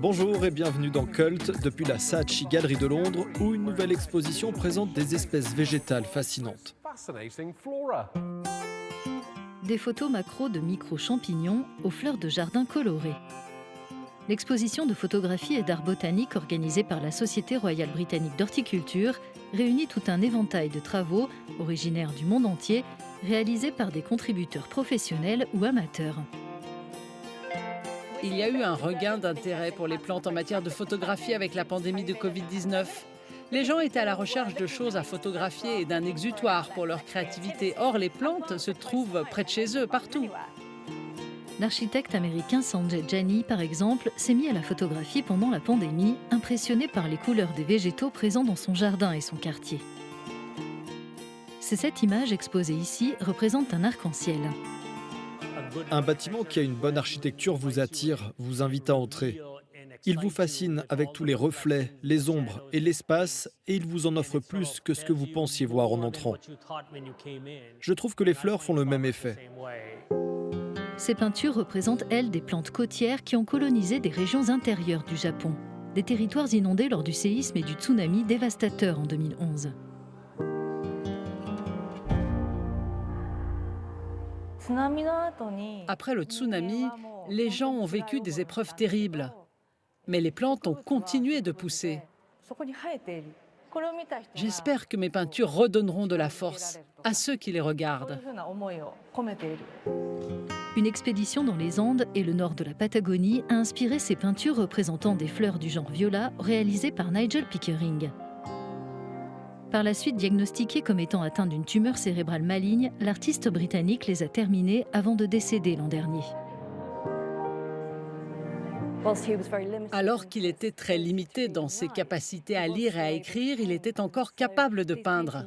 Bonjour et bienvenue dans Cult, depuis la Saatchi Gallery de Londres, où une nouvelle exposition présente des espèces végétales fascinantes. Des photos macro de micro-champignons aux fleurs de jardin colorées. L'exposition de photographie et d'art botanique organisée par la Société royale britannique d'horticulture réunit tout un éventail de travaux, originaires du monde entier, réalisés par des contributeurs professionnels ou amateurs. Il y a eu un regain d'intérêt pour les plantes en matière de photographie avec la pandémie de Covid-19. Les gens étaient à la recherche de choses à photographier et d'un exutoire pour leur créativité. Or, les plantes se trouvent près de chez eux, partout. L'architecte américain Sanjay Jani, par exemple, s'est mis à la photographie pendant la pandémie, impressionné par les couleurs des végétaux présents dans son jardin et son quartier. Cette image exposée ici représente un arc-en-ciel. Un bâtiment qui a une bonne architecture vous attire, vous invite à entrer. Il vous fascine avec tous les reflets, les ombres et l'espace, et il vous en offre plus que ce que vous pensiez voir en entrant. Je trouve que les fleurs font le même effet. Ces peintures représentent, elles, des plantes côtières qui ont colonisé des régions intérieures du Japon, des territoires inondés lors du séisme et du tsunami dévastateur en 2011. Après le tsunami, les gens ont vécu des épreuves terribles. Mais les plantes ont continué de pousser. J'espère que mes peintures redonneront de la force à ceux qui les regardent. Une expédition dans les Andes et le nord de la Patagonie a inspiré ces peintures représentant des fleurs du genre viola réalisées par Nigel Pickering. Par la suite diagnostiquées comme étant atteintes d'une tumeur cérébrale maligne, l'artiste britannique les a terminées avant de décéder l'an dernier. Alors qu'il était très limité dans ses capacités à lire et à écrire, il était encore capable de peindre.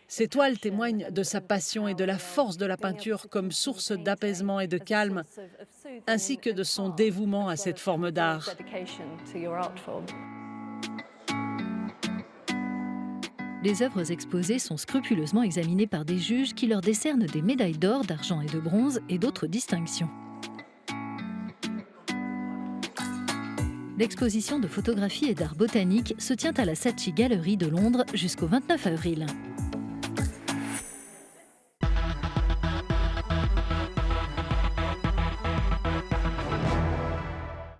Ces toiles témoignent de sa passion et de la force de la peinture comme source d'apaisement et de calme, ainsi que de son dévouement à cette forme d'art. Les œuvres exposées sont scrupuleusement examinées par des juges qui leur décernent des médailles d'or, d'argent et de bronze et d'autres distinctions. L'exposition de photographie et d'art botanique se tient à la Saatchi Gallery de Londres jusqu'au 29 avril.